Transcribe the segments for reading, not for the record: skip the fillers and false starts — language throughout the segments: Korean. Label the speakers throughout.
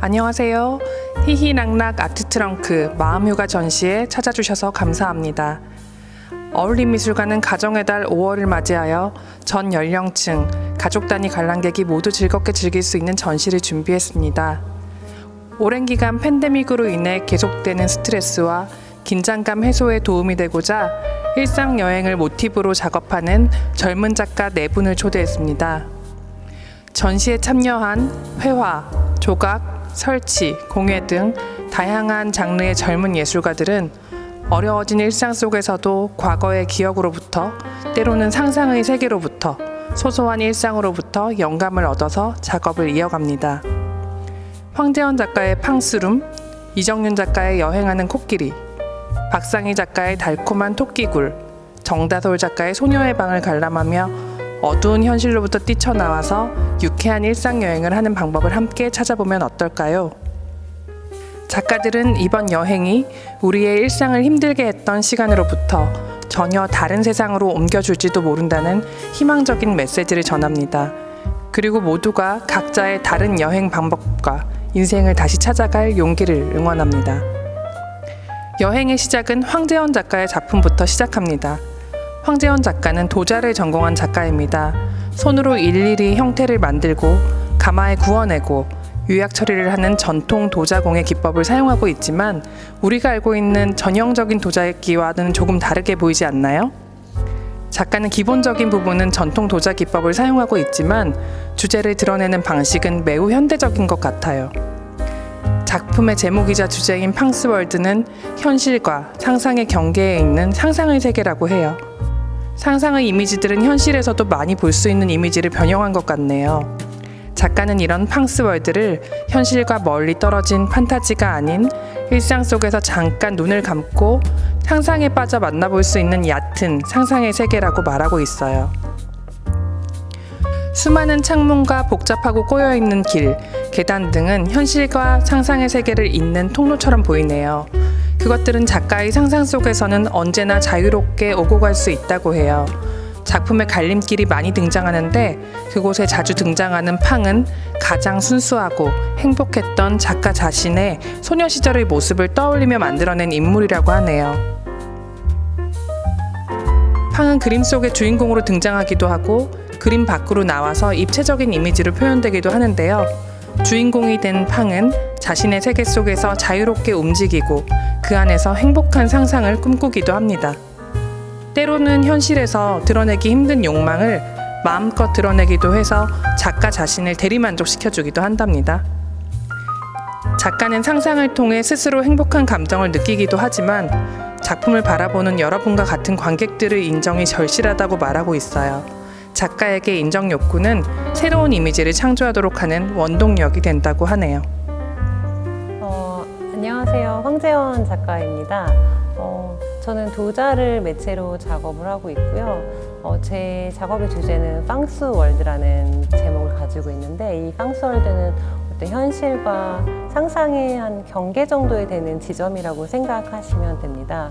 Speaker 1: 안녕하세요. 희희낙낙 아트트렁크 마음휴가 전시에 찾아주셔서 감사합니다. 어울림미술관은 가정의 달 5월을 맞이하여 전 연령층, 가족 단위 관람객이 모두 즐겁게 즐길 수 있는 전시를 준비했습니다. 오랜 기간 팬데믹으로 인해 계속되는 스트레스와 긴장감 해소에 도움이 되고자 일상 여행을 모티브로 작업하는 젊은 작가 4분을 초대했습니다. 전시에 참여한 회화, 조각, 설치, 공예 등 다양한 장르의 젊은 예술가들은 어려워진 일상 속에서도 과거의 기억으로부터 때로는 상상의 세계로부터 소소한 일상으로부터 영감을 얻어서 작업을 이어갑니다. 황재원 작가의 팡스룸, 이정윤 작가의 여행하는 코끼리, 박상희 작가의 달콤한 토끼굴, 정다솔 작가의 소녀의 방을 관람하며 어두운 현실로부터 뛰쳐나와서 유쾌한 일상여행을 하는 방법을 함께 찾아보면 어떨까요? 작가들은 이번 여행이 우리의 일상을 힘들게 했던 시간으로부터 전혀 다른 세상으로 옮겨줄지도 모른다는 희망적인 메시지를 전합니다. 그리고 모두가 각자의 다른 여행 방법과 인생을 다시 찾아갈 용기를 응원합니다. 여행의 시작은 황재원 작가의 작품부터 시작합니다. 황재원 작가는 도자를 전공한 작가입니다. 손으로 일일이 형태를 만들고 가마에 구워내고 유약 처리를 하는 전통 도자공예 기법을 사용하고 있지만 우리가 알고 있는 전형적인 도자기와는 조금 다르게 보이지 않나요? 작가는 기본적인 부분은 전통 도자 기법을 사용하고 있지만 주제를 드러내는 방식은 매우 현대적인 것 같아요. 작품의 제목이자 주제인 팡스월드는 현실과 상상의 경계에 있는 상상의 세계라고 해요. 상상의 이미지들은 현실에서도 많이 볼 수 있는 이미지를 변형한 것 같네요. 작가는 이런 팡스월드를 현실과 멀리 떨어진 판타지가 아닌 일상 속에서 잠깐 눈을 감고 상상에 빠져 만나볼 수 있는 얕은 상상의 세계라고 말하고 있어요. 수많은 창문과 복잡하고 꼬여있는 길, 계단 등은 현실과 상상의 세계를 잇는 통로처럼 보이네요. 그것들은 작가의 상상 속에서는 언제나 자유롭게 오고 갈 수 있다고 해요. 작품의 갈림길이 많이 등장하는데 그곳에 자주 등장하는 팡은 가장 순수하고 행복했던 작가 자신의 소녀 시절의 모습을 떠올리며 만들어낸 인물이라고 하네요. 팡은 그림 속의 주인공으로 등장하기도 하고 그림 밖으로 나와서 입체적인 이미지로 표현되기도 하는데요. 주인공이 된 팡은 자신의 세계 속에서 자유롭게 움직이고 그 안에서 행복한 상상을 꿈꾸기도 합니다. 때로는 현실에서 드러내기 힘든 욕망을 마음껏 드러내기도 해서 작가 자신을 대리만족시켜주기도 한답니다. 작가는 상상을 통해 스스로 행복한 감정을 느끼기도 하지만 작품을 바라보는 여러분과 같은 관객들의 인정이 절실하다고 말하고 있어요. 작가에게 인정 욕구는 새로운 이미지를 창조하도록 하는 원동력이 된다고 하네요.
Speaker 2: 안녕하세요. 황재원 작가입니다. 저는 도자를 매체로 작업을 하고 있고요. 제 작업의 주제는 팡스월드라는 제목을 가지고 있는데 이 팡스월드는 어떤 현실과 상상의 한 경계 정도에 되는 지점이라고 생각하시면 됩니다.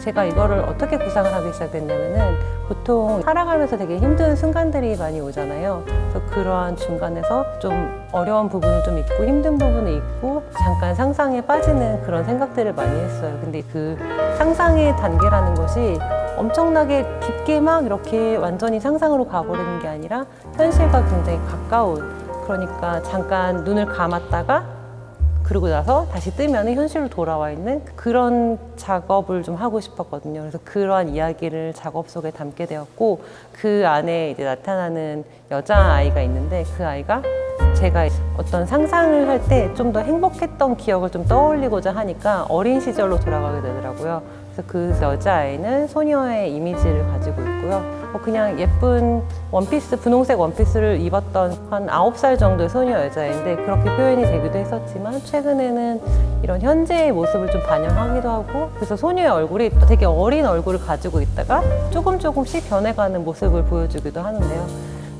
Speaker 2: 제가 이거를 어떻게 구상을 하기 시작했냐면은 보통 살아가면서 되게 힘든 순간들이 많이 오잖아요. 그래서 그러한 중간에서 좀 어려운 부분은 좀 있고 힘든 부분이 있고 잠깐 상상에 빠지는 그런 생각들을 많이 했어요. 근데 그 상상의 단계라는 것이 엄청나게 깊게 막 이렇게 완전히 상상으로 가버리는 게 아니라 현실과 굉장히 가까운, 그러니까 잠깐 눈을 감았다가 그러고 나서 다시 뜨면 현실로 돌아와 있는 그런 작업을 좀 하고 싶었거든요. 그래서 그러한 이야기를 작업 속에 담게 되었고 그 안에 이제 나타나는 여자아이가 있는데 그 아이가 제가 어떤 상상을 할 때 좀 더 행복했던 기억을 좀 떠올리고자 하니까 어린 시절로 돌아가게 되더라고요. 그래서 그 여자아이는 소녀의 이미지를 가지고 있고요. 그냥 예쁜 원피스, 분홍색 원피스를 입었던 한 9살 정도의 소녀 여자인데 그렇게 표현이 되기도 했었지만 최근에는 이런 현재의 모습을 좀 반영하기도 하고 그래서 소녀의 얼굴이 되게 어린 얼굴을 가지고 있다가 조금씩 변해가는 모습을 보여주기도 하는데요.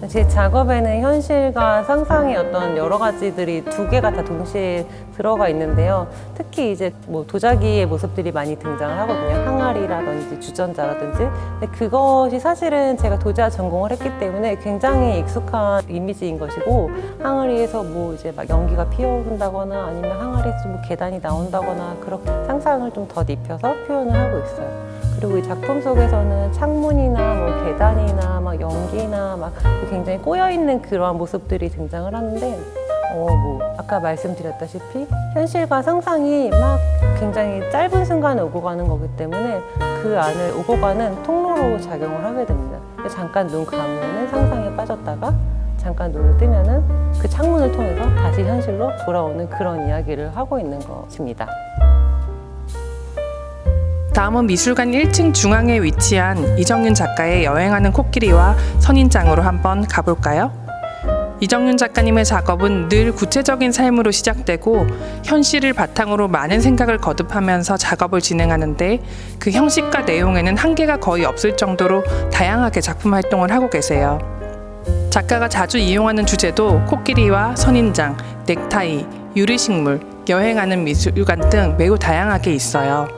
Speaker 2: 제 작업에는 현실과 상상의 어떤 여러 가지들이 두 개가 다 동시에 들어가 있는데요. 특히 이제 뭐 도자기의 모습들이 많이 등장을 하거든요. 항아리라든지 주전자라든지. 근데 그것이 사실은 제가 도자 전공을 했기 때문에 굉장히 익숙한 이미지인 것이고, 항아리에서 뭐 이제 막 연기가 피어오른다거나 아니면 항아리에서 뭐 계단이 나온다거나 그렇게 상상을 좀 더 입혀서 표현을 하고 있어요. 그리고 이 작품 속에서는 창문이나 뭐 계단이나 막 연기나 막 굉장히 꼬여 있는 그러한 모습들이 등장을 하는데, 뭐 아까 말씀드렸다시피 현실과 상상이 막 굉장히 짧은 순간에 오고 가는 거기 때문에 그 안을 오고 가는 통로로 작용을 하게 됩니다. 잠깐 눈 감으면 상상에 빠졌다가 잠깐 눈을 뜨면은 그 창문을 통해서 다시 현실로 돌아오는 그런 이야기를 하고 있는 것입니다.
Speaker 1: 다음은 미술관 1층 중앙에 위치한 이정윤 작가의 여행하는 코끼리와 선인장으로 한번 가볼까요? 이정윤 작가님의 작업은 늘 구체적인 삶으로 시작되고 현실을 바탕으로 많은 생각을 거듭하면서 작업을 진행하는데, 그 형식과 내용에는 한계가 거의 없을 정도로 다양하게 작품 활동을 하고 계세요. 작가가 자주 이용하는 주제도 코끼리와 선인장, 넥타이, 유리식물, 여행하는 미술관 등 매우 다양하게 있어요.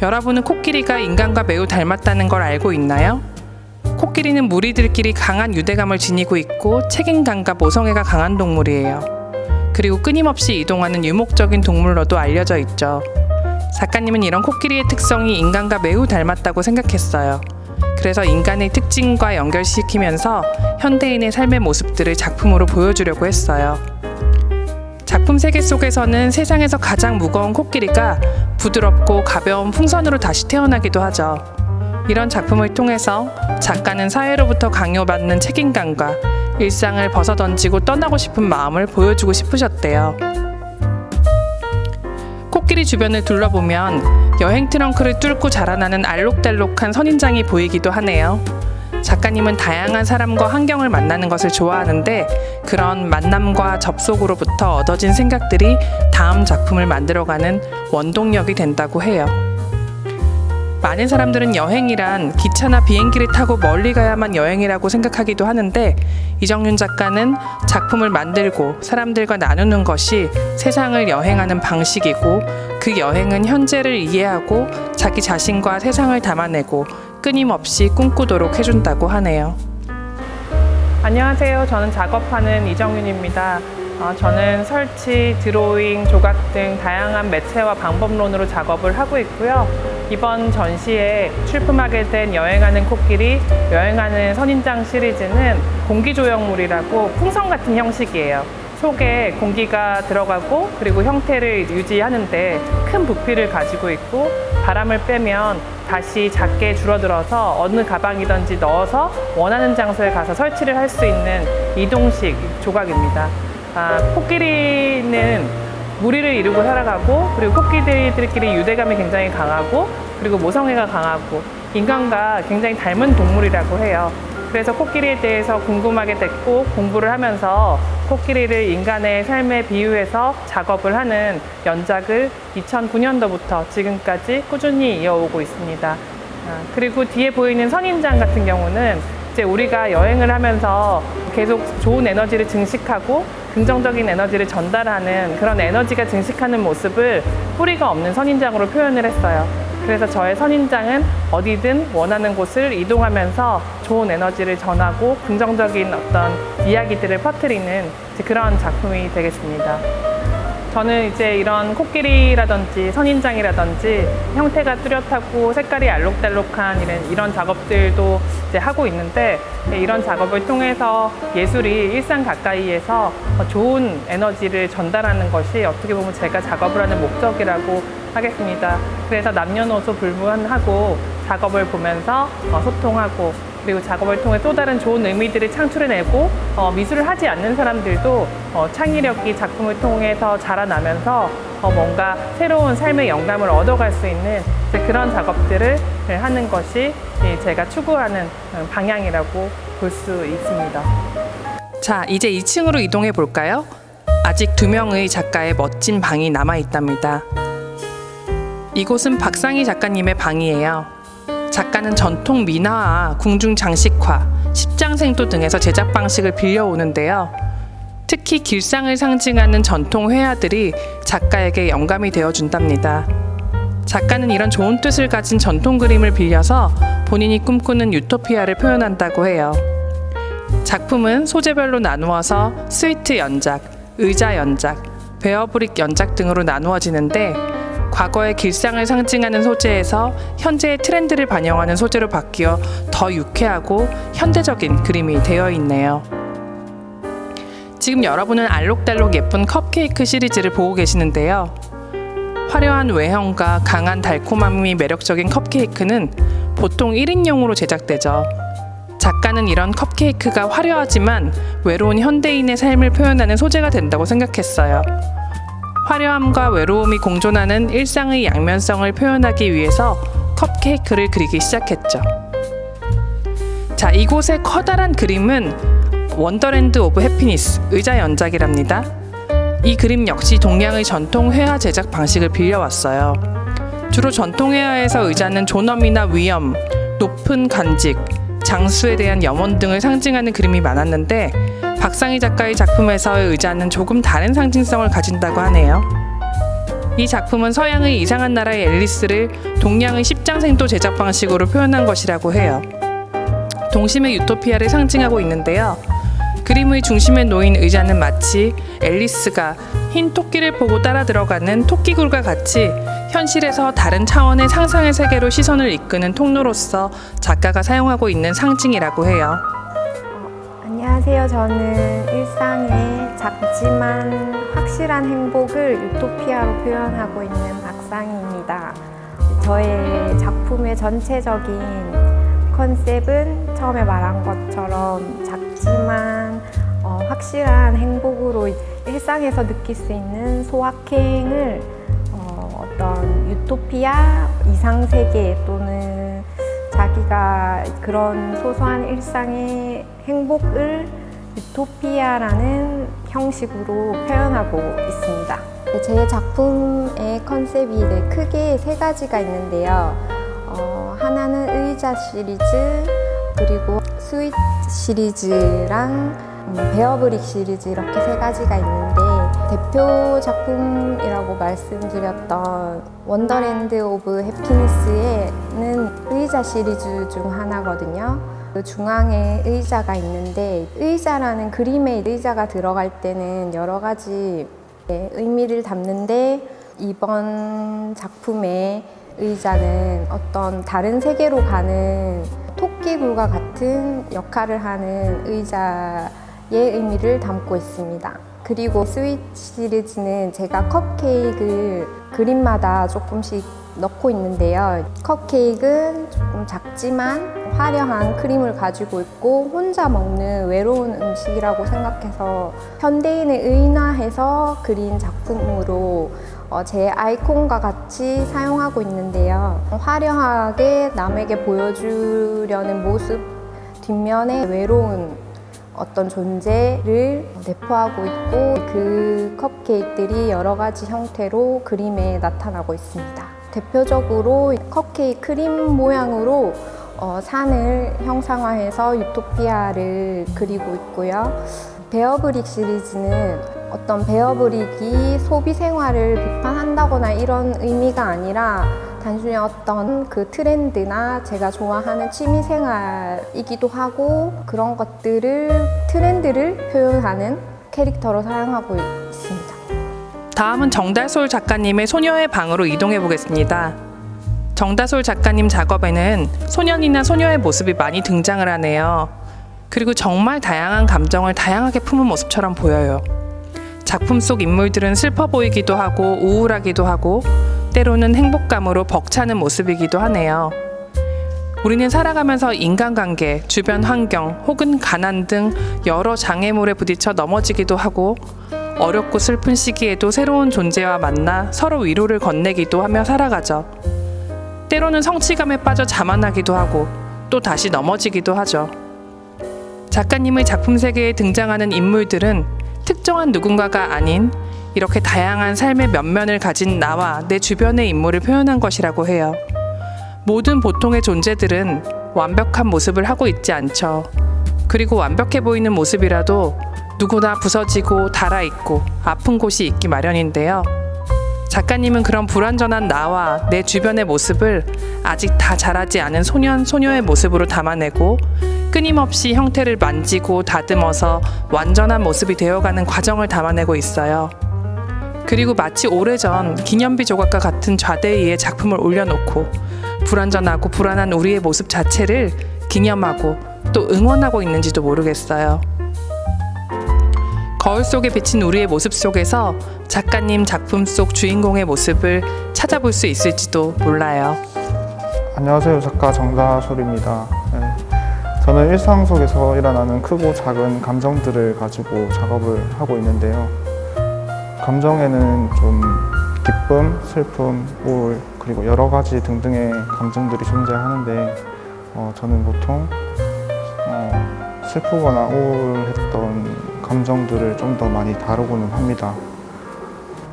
Speaker 1: 여러분은 코끼리가 인간과 매우 닮았다는 걸 알고 있나요? 코끼리는 무리들끼리 강한 유대감을 지니고 있고 책임감과 모성애가 강한 동물이에요. 그리고 끊임없이 이동하는 유목적인 동물로도 알려져 있죠. 작가님은 이런 코끼리의 특성이 인간과 매우 닮았다고 생각했어요. 그래서 인간의 특징과 연결시키면서 현대인의 삶의 모습들을 작품으로 보여주려고 했어요. 작품 세계 속에서는 세상에서 가장 무거운 코끼리가 부드럽고 가벼운 풍선으로 다시 태어나기도 하죠. 이런 작품을 통해서 작가는 사회로부터 강요받는 책임감과 일상을 벗어던지고 떠나고 싶은 마음을 보여주고 싶으셨대요. 코끼리 주변을 둘러보면 여행 트렁크를 뚫고 자라나는 알록달록한 선인장이 보이기도 하네요. 작가님은 다양한 사람과 환경을 만나는 것을 좋아하는데, 그런 만남과 접속으로부터 얻어진 생각들이 다음 작품을 만들어가는 원동력이 된다고 해요. 많은 사람들은 여행이란 기차나 비행기를 타고 멀리 가야만 여행이라고 생각하기도 하는데, 이정윤 작가는 작품을 만들고 사람들과 나누는 것이 세상을 여행하는 방식이고, 그 여행은 현재를 이해하고 자기 자신과 세상을 담아내고 끊임없이 꿈꾸도록 해준다고 하네요. 안녕하세요. 저는 작업하는 이정윤입니다. 저는 설치, 드로잉, 조각 등 다양한 매체와 방법론으로 작업을 하고 있고요. 이번 전시에 출품하게 된 여행하는 코끼리, 여행하는 선인장 시리즈는 공기조형물이라고 풍선 같은 형식이에요. 속에 공기가 들어가고 그리고 형태를 유지하는데 큰 부피를 가지고 있고, 바람을 빼면 다시 작게 줄어들어서 어느 가방이든지 넣어서 원하는 장소에 가서 설치를 할 수 있는 이동식 조각입니다. 코끼리는 무리를 이루고 살아가고, 그리고 코끼리들끼리 유대감이 굉장히 강하고, 그리고 모성애가 강하고 인간과 굉장히 닮은 동물이라고 해요. 그래서 코끼리에 대해서 궁금하게 됐고, 공부를 하면서 코끼리를 인간의 삶에 비유해서 작업을 하는 연작을 2009년도부터 지금까지 꾸준히 이어오고 있습니다. 그리고 뒤에 보이는 선인장 같은 경우는 이제 우리가 여행을 하면서 계속 좋은 에너지를 증식하고 긍정적인 에너지를 전달하는 그런 에너지가 증식하는 모습을 뿌리가 없는 선인장으로 표현을 했어요. 그래서 저의 선인장은 어디든 원하는 곳을 이동하면서 좋은 에너지를 전하고 긍정적인 어떤 이야기들을 퍼뜨리는 그런 작품이 되겠습니다. 저는 이제 이런 코끼리라든지 선인장이라든지 형태가 뚜렷하고 색깔이 알록달록한 이런 작업들도 이제 하고 있는데, 이런 작업을 통해서 예술이 일상 가까이에서 좋은 에너지를 전달하는 것이 어떻게 보면 제가 작업을 하는 목적이라고 하겠습니다. 그래서 남녀노소 불문하고 작업을 보면서 소통하고, 그리고 작업을 통해 또 다른 좋은 의미들을 창출해내고, 미술을 하지 않는 사람들도 창의력이 작품을 통해서 자라나면서 뭔가 새로운 삶의 영감을 얻어갈 수 있는 그런 작업들을 하는 것이 제가 추구하는 방향이라고 볼 수 있습니다. 자, 이제 2층으로 이동해 볼까요? 아직 2명의 작가의 멋진 방이 남아 있답니다. 이곳은 박상희 작가님의 방이에요. 작가는 전통 민화와 궁중 장식화, 십장생도 등에서 제작 방식을 빌려오는데요. 특히 길상을 상징하는 전통 회화들이 작가에게 영감이 되어준답니다. 작가는 이런 좋은 뜻을 가진 전통 그림을 빌려서 본인이 꿈꾸는 유토피아를 표현한다고 해요. 작품은 소재별로 나누어서 스위트 연작, 의자 연작, 베어브릭 연작 등으로 나누어지는데 과거의 길상을 상징하는 소재에서 현재의 트렌드를 반영하는 소재로 바뀌어 더 유쾌하고 현대적인 그림이 되어 있네요. 지금 여러분은 알록달록 예쁜 컵케이크 시리즈를 보고 계시는데요. 화려한 외형과 강한 달콤함이 매력적인 컵케이크는 보통 1인용으로 제작되죠. 작가는 이런 컵케이크가 화려하지만 외로운 현대인의 삶을 표현하는 소재가 된다고 생각했어요. 화려함과 외로움이 공존하는 일상의 양면성을 표현하기 위해서 컵케이크를 그리기 시작했죠. 자, 이곳의 커다란 그림은 원더랜드 오브 해피니스, 의자 연작이랍니다. 이 그림 역시 동양의 전통 회화 제작 방식을 빌려왔어요. 주로 전통 회화에서 의자는 존엄이나 위엄, 높은 간직, 장수에 대한 염원 등을 상징하는 그림이 많았는데 박상희 작가의 작품에서의 의자는 조금 다른 상징성을 가진다고 하네요. 이 작품은 서양의 이상한 나라의 앨리스를 동양의 십장생도 제작 방식으로 표현한 것이라고 해요. 동심의 유토피아를 상징하고 있는데요. 그림의 중심에 놓인 의자는 마치 앨리스가 흰 토끼를 보고 따라 들어가는 토끼굴과 같이 현실에서 다른 차원의 상상의 세계로 시선을 이끄는 통로로서 작가가 사용하고 있는 상징이라고 해요.
Speaker 3: 안녕하세요. 저는 일상의 작지만 확실한 행복을 유토피아로 표현하고 있는 박상희입니다. 저의 작품의 전체적인 컨셉은 처음에 말한 것처럼 작지만 확실한 행복으로 일상에서 느낄 수 있는 소확행을 어떤 유토피아, 이상세계 또는 자기가 그런 소소한 일상의 행복을 유토피아라는 형식으로 표현하고 있습니다. 제 작품의 컨셉이 크게 세 가지가 있는데요. 하나는 의자 시리즈, 그리고 스윗 시리즈랑 베어브릭 시리즈 이렇게 세 가지가 있는데 대표 작품이라고 말씀드렸던 원더랜드 오브 해피니스에는 의자 시리즈 중 하나거든요. 그 중앙에 의자가 있는데 의자라는 그림에 의자가 들어갈 때는 여러 가지 의미를 담는데 이번 작품의 의자는 어떤 다른 세계로 가는 토끼굴과 같은 역할을 하는 의자의 의미를 담고 있습니다. 그리고 스윗 시리즈는 제가 컵케이크 그림마다 조금씩 넣고 있는데요. 컵케이크는 조금 작지만 화려한 크림을 가지고 있고 혼자 먹는 외로운 음식이라고 생각해서 현대인을 의인화해서 그린 작품으로 제 아이콘과 같이 사용하고 있는데요. 화려하게 남에게 보여주려는 모습 뒷면에 외로운 어떤 존재를 내포하고 있고 그 컵케이크들이 여러 가지 형태로 그림에 나타나고 있습니다. 대표적으로 컵케이크 크림 모양으로 산을 형상화해서 유토피아를 그리고 있고요. 베어브릭 시리즈는 어떤 베어브릭이 소비 생활을 비판한다거나 이런 의미가 아니라 단순히 어떤 그 트렌드나 제가 좋아하는 취미 생활이기도 하고 그런 것들을 트렌드를 표현하는 캐릭터로 사용하고 있습니다.
Speaker 1: 다음은 정다솔 작가님의 소녀의 방으로 이동해 보겠습니다. 정다솔 작가님 작업에는 소년이나 소녀의 모습이 많이 등장을 하네요. 그리고 정말 다양한 감정을 다양하게 품은 모습처럼 보여요. 작품 속 인물들은 슬퍼 보이기도 하고 우울하기도 하고 때로는 행복감으로 벅차는 모습이기도 하네요. 우리는 살아가면서 인간관계, 주변 환경 혹은 가난 등 여러 장애물에 부딪혀 넘어지기도 하고 어렵고 슬픈 시기에도 새로운 존재와 만나 서로 위로를 건네기도 하며 살아가죠. 때로는 성취감에 빠져 자만하기도 하고 또 다시 넘어지기도 하죠. 작가님의 작품 세계에 등장하는 인물들은 특정한 누군가가 아닌 이렇게 다양한 삶의 면면을 가진 나와 내 주변의 인물을 표현한 것이라고 해요. 모든 보통의 존재들은 완벽한 모습을 하고 있지 않죠. 그리고 완벽해 보이는 모습이라도 누구나 부서지고 닳아있고 아픈 곳이 있기 마련인데요. 작가님은 그런 불완전한 나와 내 주변의 모습을 아직 다 자라지 않은 소년, 소녀의 모습으로 담아내고 끊임없이 형태를 만지고 다듬어서 완전한 모습이 되어가는 과정을 담아내고 있어요. 그리고 마치 오래전 기념비 조각과 같은 좌대위에 작품을 올려놓고 불완전하고 불안한 우리의 모습 자체를 기념하고 또 응원하고 있는지도 모르겠어요. 거울 속에 비친 우리의 모습 속에서 작가님 작품 속 주인공의 모습을 찾아볼 수 있을지도 몰라요.
Speaker 4: 안녕하세요. 작가 정다솔입니다. 네. 저는 일상 속에서 일어나는 크고 작은 감정들을 가지고 작업을 하고 있는데요. 감정에는 좀 기쁨, 슬픔, 우울, 그리고 여러 가지 등등의 감정들이 존재하는데 저는 보통 슬프거나 우울했던 감정들을 좀 더 많이 다루고는 합니다.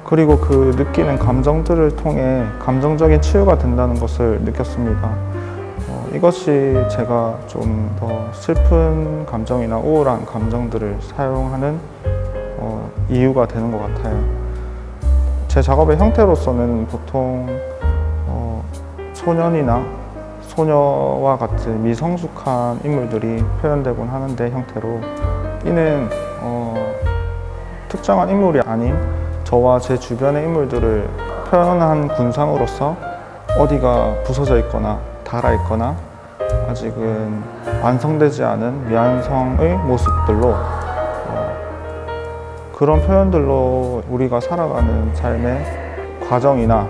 Speaker 4: 그리고 그 느끼는 감정들을 통해 감정적인 치유가 된다는 것을 느꼈습니다. 이것이 제가 좀 더 슬픈 감정이나 우울한 감정들을 사용하는 이유가 되는 것 같아요. 제 작업의 형태로서는 보통 소년이나 소녀와 같은 미성숙한 인물들이 표현되곤 하는데 형태로 이는 특정한 인물이 아닌 저와 제 주변의 인물들을 표현한 군상으로서 어디가 부서져 있거나 닳아 있거나 아직은 완성되지 않은 미완성의 모습들로 그런 표현들로 우리가 살아가는 삶의 과정이나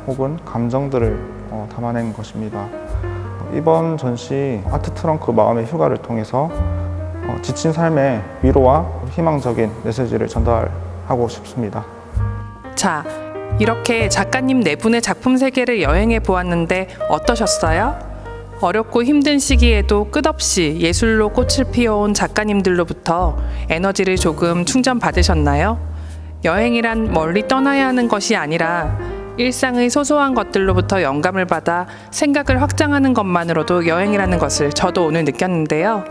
Speaker 4: 혹은 감정들을 담아낸 것입니다. 이번 전시 아트 트렁크 마음의 휴가를 통해서 지친 삶의 위로와 희망적인 메시지를 전달하고 싶습니다.
Speaker 1: 자, 이렇게 작가님 네 분의 작품 세계를 여행해 보았는데 어떠셨어요? 어렵고 힘든 시기에도 끝없이 예술로 꽃을 피워온 작가님들로부터 에너지를 조금 충전받으셨나요? 여행이란 멀리 떠나야 하는 것이 아니라 일상의 소소한 것들로부터 영감을 받아 생각을 확장하는 것만으로도 여행이라는 것을 저도 오늘 느꼈는데요.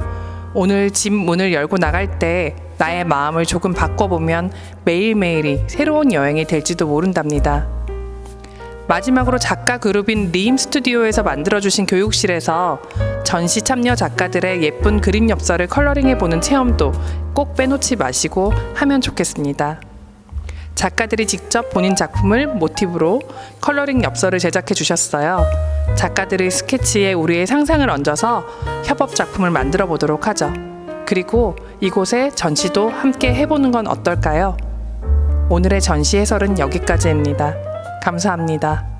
Speaker 1: 오늘 집 문을 열고 나갈 때 나의 마음을 조금 바꿔보면 매일매일이 새로운 여행이 될지도 모른답니다. 마지막으로 작가 그룹인 리임 스튜디오에서 만들어주신 교육실에서 전시 참여 작가들의 예쁜 그림 엽서를 컬러링해보는 체험도 꼭 빼놓지 마시고 하면 좋겠습니다. 작가들이 직접 본인 작품을 모티브로 컬러링 엽서를 제작해 주셨어요. 작가들의 스케치에 우리의 상상을 얹어서 협업 작품을 만들어 보도록 하죠. 그리고 이곳에 전시도 함께 해보는 건 어떨까요? 오늘의 전시 해설은 여기까지입니다. 감사합니다.